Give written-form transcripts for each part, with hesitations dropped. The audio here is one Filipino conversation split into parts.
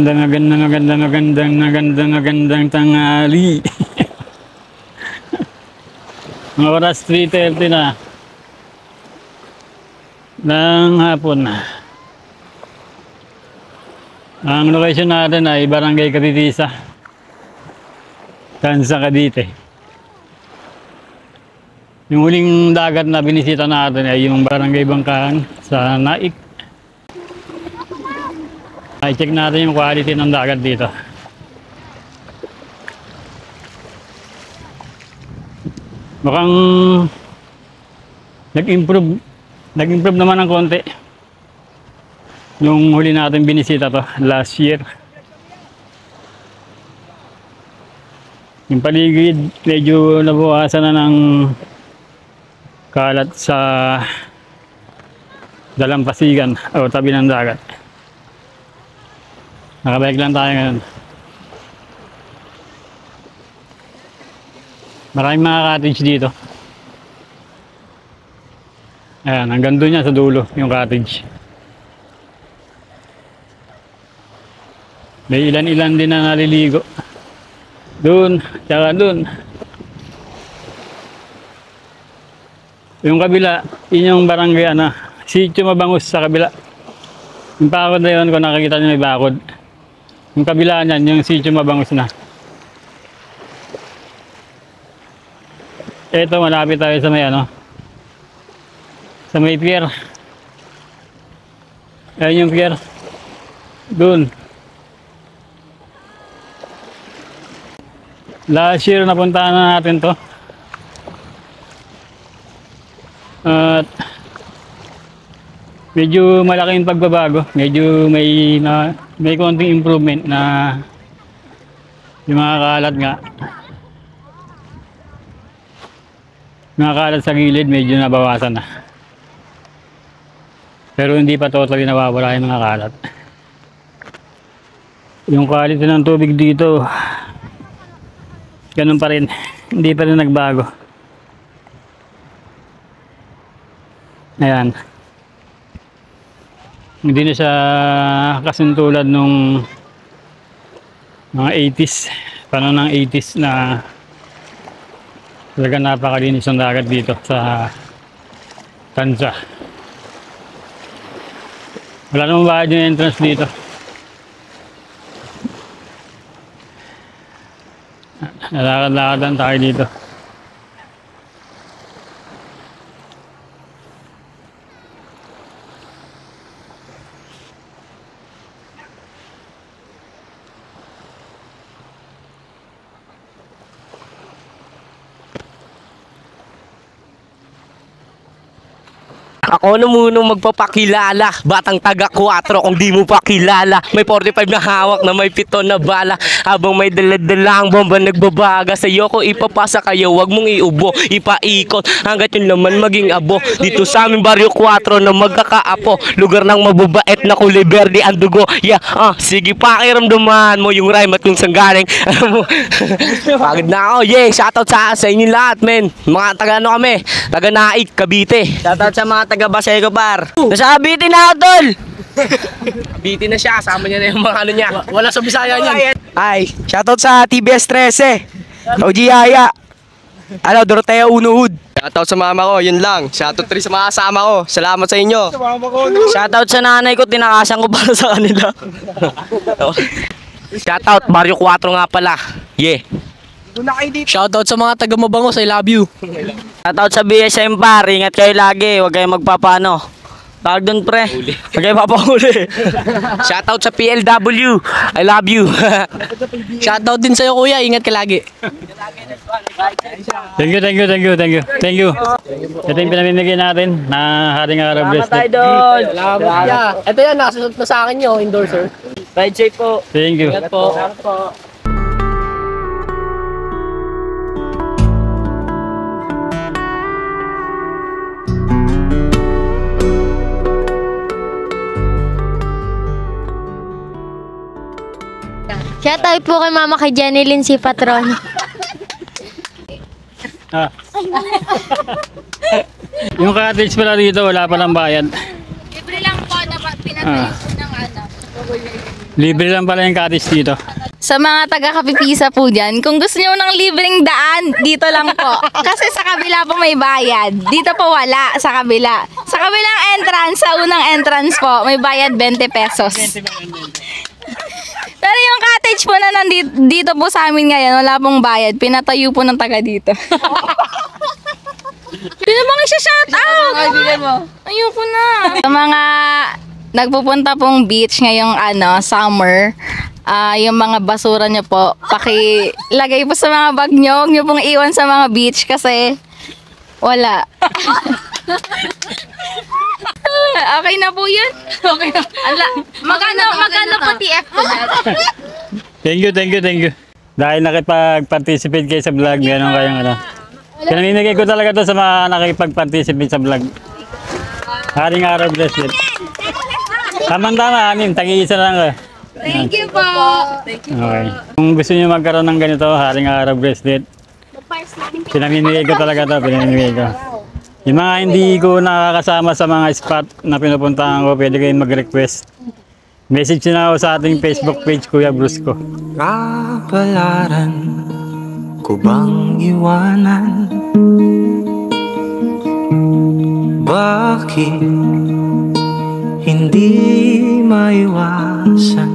magandang tanghali. Mga oras 3:30 na ng hapon. Ang location natin ay Barangay Catitisa, Tanza, Cavite. Yung huling dagat na binisita natin ay yung Barangay Bangkahan sa Naik. I-check natin yung quality ng dagat dito. Mukhang nag-improve naman ng konti yung huli natin binisita to last year. Yung paligid medyo nabukasan na ng kalat sa dalampasigan o tabi ng dagat. Nakabike lang tayo ngayon. Maraming mga cottage dito. Ayan, hanggang doon yan sa dulo, yung cottage. May ilan-ilan din na naliligo. Doon, tsaka doon. Yung kabila, yun yung barangay Sitio Mabangus sa kabila. Yung bakod na yun, kung nakikita nyo may bakod. Yung kabila niyan, yung Sitio Mabangus na. Ito, malapit tayo sa may sa may pier. Ayan yung pier. Doon. Last year napuntahan na natin to. At medyo malaking pagbabago. Medyo may konting improvement na yung mga kalat nga. Mga kalat sa gilid medyo nabawasan na. Pero hindi pa totally nawawala yung mga kalat. Yung quality ng tubig dito, ganun pa rin. Hindi pa rin nagbago. Ayan. Hindi na siya kasintulad nung mga 80s. Paano ng 80s na talaga napakalinis ang dagat dito sa Tanza. Wala namang bayad yung entrance dito. Nalakad-lakad tayo dito. Ako na munang magpapakilala, batang taga 4 kung di mo pa kilala. May 45 na hawak na may 7 na bala. Habang may daladalang bomba nagbabaga, sa'yo ko ipapasa kayo, wag mong iubo, ipaikot hanggat yung laman maging abo. Dito sa aming baryo 4 na magkakaapo, lugar ng mababait na kulay berde ang dugo. Yeah, sige pakiramdaman mo yung rhyme at kung saan galing. Pagod na ako, yeah, shoutout sa inyo lahat, men. Mga taga kami, taga Naik, Cavite. Shoutout sa mga taga Baseco Par. Nasa Cavite na ako, tol. Cavite na siya, kasama niya na yung mga niya. Wala sa Bisaya niyan. Ay, shoutout sa TBS 13. OG Yaya. Dorotea Unuhud. Shoutout sa mama ko, yun lang. Shoutout rin sa mga kasama ko. Salamat sa inyo. Shoutout sa nanay ko, tinakasan ko para sa kanila. Shoutout, Baryo 4 nga pala. Yeah. Shoutout sa mga taga Mabangos, I love you. Shoutout sa BSM Par, ingat kayo lagi, huwag kayong magpapano. Tawag doon pre, huwag kayong papahuli. Shoutout sa PLW, I love you. Shoutout din sa'yo kuya, ingat ka lagi. Thank you. Ito yung pinamimigay natin na Haring Araw Bracelet. Idol! Yeah, ito yan, nakasusot na sa akin nyo, endorser. Ride safe po. Thank you. Ingat po. Shoutout po kay Mama kay Jenilyn si Patron. Yung cottage pala dito, wala palang bayad. Libre lang po na pinatay po ng Libre lang pala yung cottage dito. Sa mga taga-Kapipisa po dyan, kung gusto nyo ng libreng daan, dito lang po. Kasi sa kabila po may bayad. Dito po wala, sa kabila. Sa kabilang entrance, sa unang entrance po, may bayad 20 pesos. Pero yung cottage po na nandito dito po sa amin ngayon, wala pong bayad. Pinatayo po ng taga dito. Sino bang isa-shout out? Ayoko na. Sa mga nagpupunta pong beach ngayong summer, yung mga basura nyo po, pakilagay po sa mga bag nyo, huwag nyo pong iwan sa mga beach kasi wala. Okay na po yun? Okay na. Magkano po TF po dyan? Thank you. Dahil nakipag-participate kayo sa vlog, gano'n kayong Pinaninigay ko talaga to sa mga nakipag-participate sa vlog. Haring araw, bless it. Tama-tama, tagi-isa lang. Thank you po. Okay. Kung gusto niyo magkaroon ng ganito, haring araw bracelet, pinamimigay ko talaga to, pinamimigay ko. Yung mga hindi ko nakakasama sa mga spot na pinupuntahan ko, pwede kayong mag-request. Message na ako sa ating Facebook page, Kuya Brusco. Kapalaran ko bang iwanan? Bakit hindi maiwasan?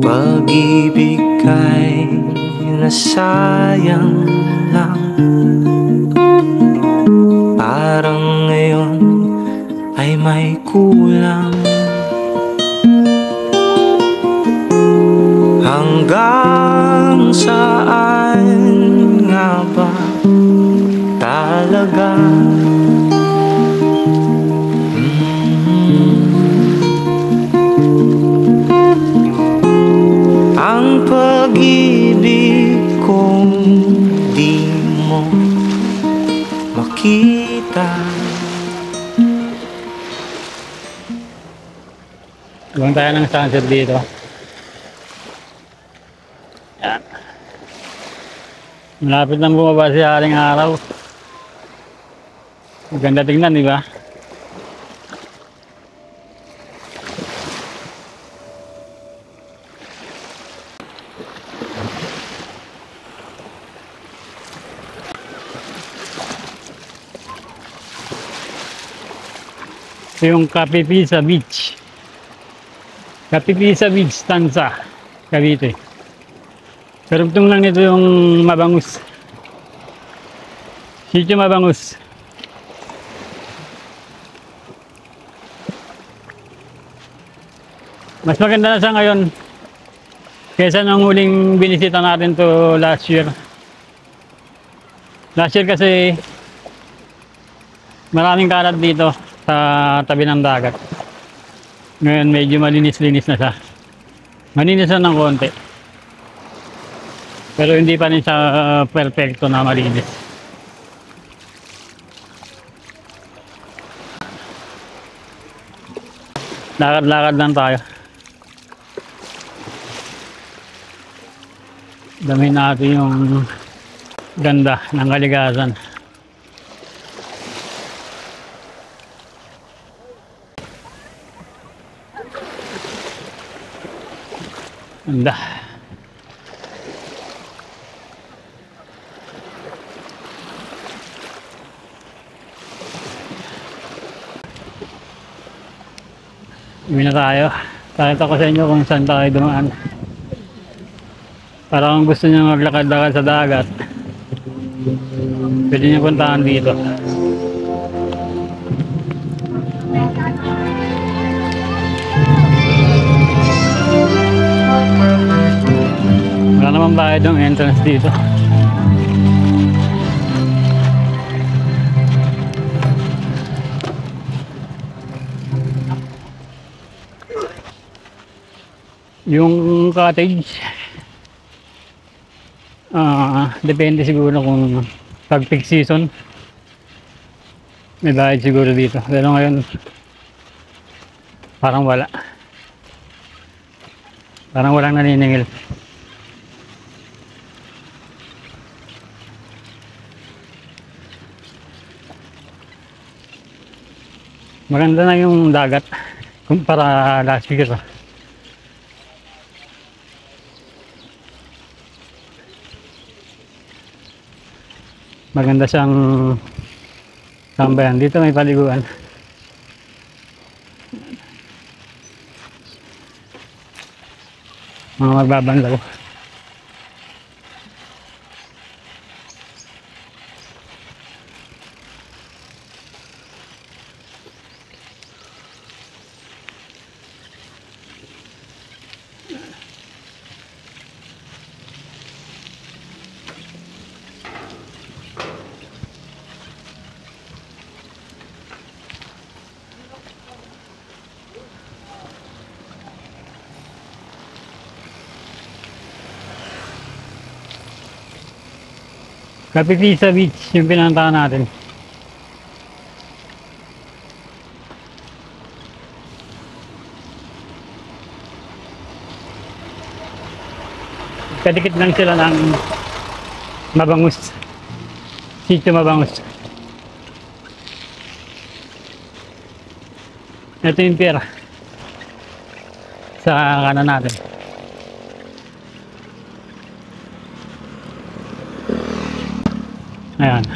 Pag-ibig ay nasayang lang. Parang ngayon ay may kulang. Hanggang saan nga ba talaga? Ang pag-ibig kong di mo makita. Huwag tayo ng sunset dito. Yan. Malapit nang bumaba si haring araw. Maganda tingnan, di ba? Ito yung Kapipisa Beach. Kapipisa Beach, Tansa, Cavite. Karugtong lang nito yung Mabangus. Sitio Mabangus. Mas maganda na siya ngayon kaysa nang huling binisita natin to last year. Last year kasi maraming kalat dito sa tabi ng dagat. Ngayon medyo malinis-linis na siya. Malinis na ng konti. Pero hindi pa rin siya perfecto na malinis. Lakad-lakad lang tayo. Dami natin yung ganda ng kalikasan. Ganda. Uwi na tayo. Pakita ko sa inyo kung saan tayo dumaan. Para kung gusto nyo maglakad-lakad sa dagat, pwede nyo puntahan dito. Wala naman bayad yung entrance dito. Yung cottage, depende siguro kung pag peak season may bayad siguro dito, pero ngayon parang walang naniningil. Maganda na yung dagat kumpara last year. Maganda siyang tambayan. Dito may paliguan. Mga magbabanlaw. Kapipisa Beach yung pinuntahan natin. Kadikit lang sila ng Mabangus. Sitio Mabangus. Ito yung pier sa kanan natin. Ayan.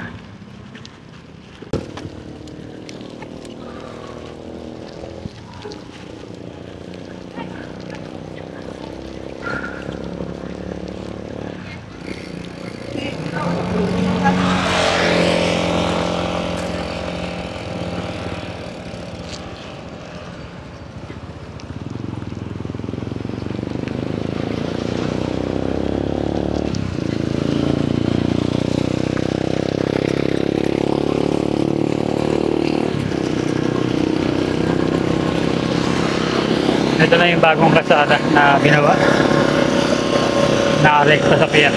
Ito na yung bagong kalsada na ginawa. Nakarekta sa pier.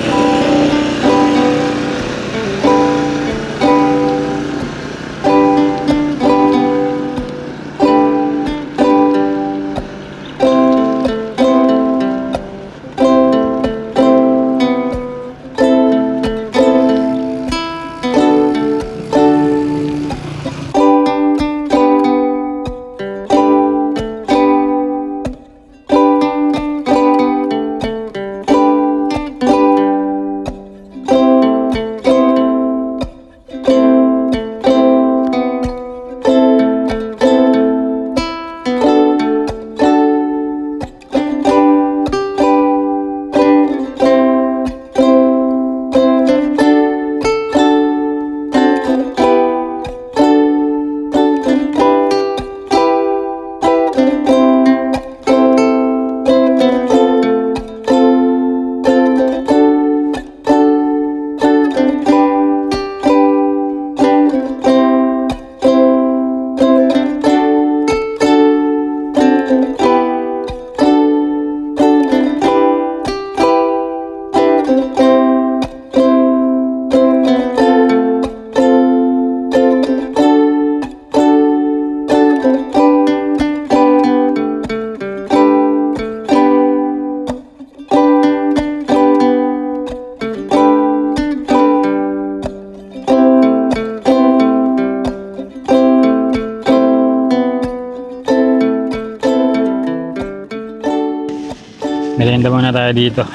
Merienda muna tayo dito.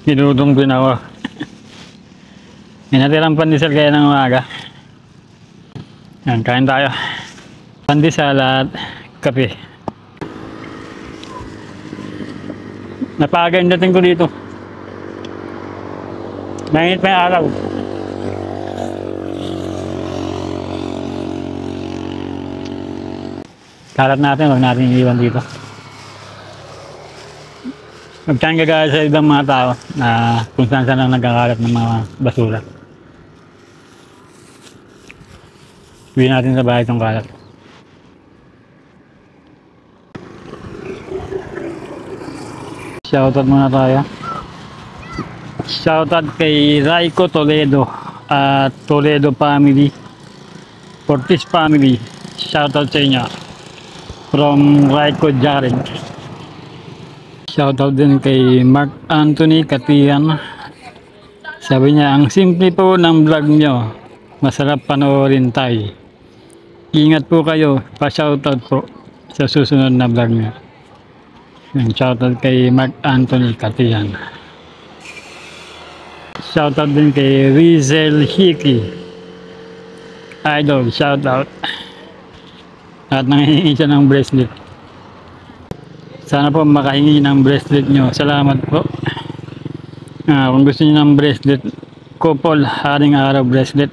Ginudong din ako. May natirang pandesal kaya ng umaga. Yan, kain tayo. Pandesal at kape. Napaga yung dating ko dito. Mainit pa yung araw. Kalat natin, huwag natin iiwan dito. Magtiyang gagaya sa ibang mga tao na kung saan saan lang nagkakalat ng mga basura. Uwi natin sa bahay itong kalat. Shoutout muna tayo. Shoutout kay Raiko Toledo at Toledo family, Fortis family. Shoutout sa inyo from Raiko Jaren. Shoutout din kay Mark Anthony Katian. Sabi niya, ang simple po ng vlog nyo. Masarap panoorin tayo. Ingat po kayo. Pa-shoutout po sa susunod na vlog nyo. Shoutout kay Mark Anthony Katian. Shoutout din kay Rizel Hiki. Idol, shoutout. At nangihingi siya ng bracelet. Sana po makahingi ng bracelet nyo. Salamat po. Kung gusto niyo ng bracelet, couple haring araw bracelet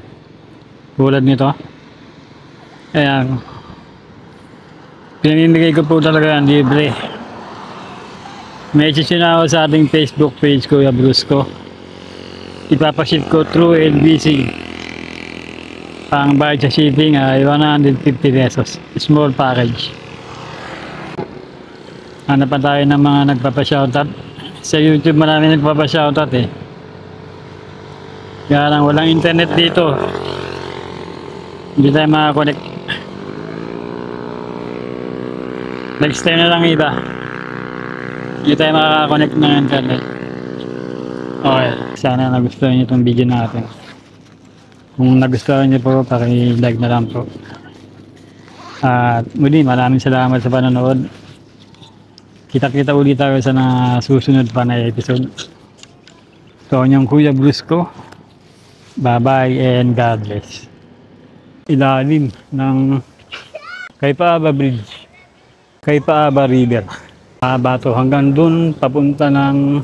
tulad nito. Ayan. Pinamimigay ko po talaga ang libre. Message na ako sa ating Facebook page, Kuya Brusco. Ipapaship ko through LBC. Ang bayad sa shipping ay 150 pesos. Small package. Hanap pa tayo ng mga nagpapashoutout. Sa YouTube marami nagpapashoutout eh. Kaya lang walang internet dito. Hindi tayo makakonect. Next time na lang iba. Hindi tayo makakakonect ng internet. Okay. Sana nagustuhan niyo itong video natin. Kung nagustuhan niyo po, paki-like na lang po. At muli, maraming salamat sa panonood. Kita-kita ulit tayo sa susunod pa na episode. Ito yung Kuya Brusco. Bye-bye and God bless. Ilalim ng Kaypaaba Bridge. Kaypaaba River. Haba to hanggang dun papunta ng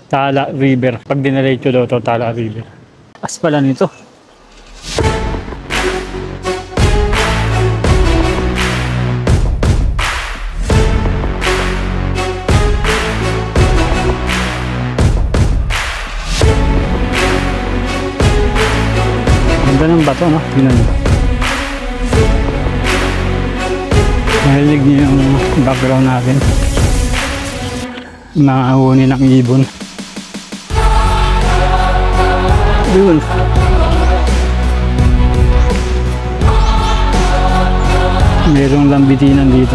Tala River. Pag diniretso daw to Tala River. As pala nito. Ganda ng bato, no? Tingnan mo. Narinig niyo yung background natin. Mga huni ng ibon. Doon. Merong lambitinan dito.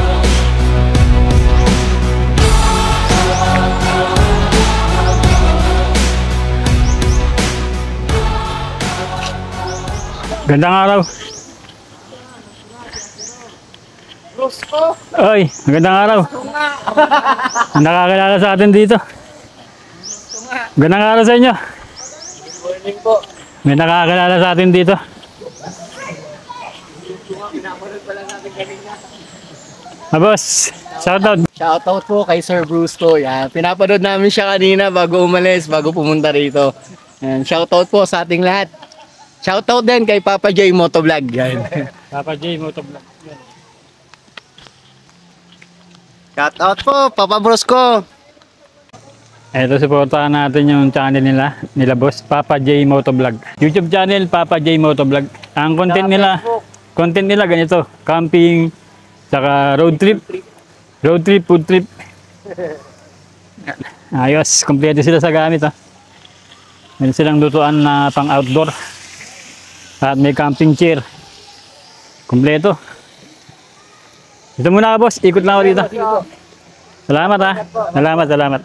Gandang araw. Oy, magandang araw. Nakakilala sa atin dito. Magandang araw sa inyo. May nakakilala sa atin dito. Boss, shoutout. Shoutout po kay Sir Brusco. Yan. Pinapanood namin siya kanina bago umalis, bago pumunta rito. Yan. Shoutout po sa ating lahat. Shoutout din kay Papa J Motovlog. Yan. Papa J Motovlog. Shoutout po, Papa Brusco. Ito, supportahan natin yung channel nila boss, Papa J Motovlog. YouTube channel, Papa J Motovlog. Ang content nila ganito, camping, saka road trip, food trip. Ayos, kompleto sila sa gamit ha. Meron silang lutuan na pang outdoor. At may camping chair. Kompleto. Ito muna ka boss, ikot lang ako dito. Salamat ha. Salamat.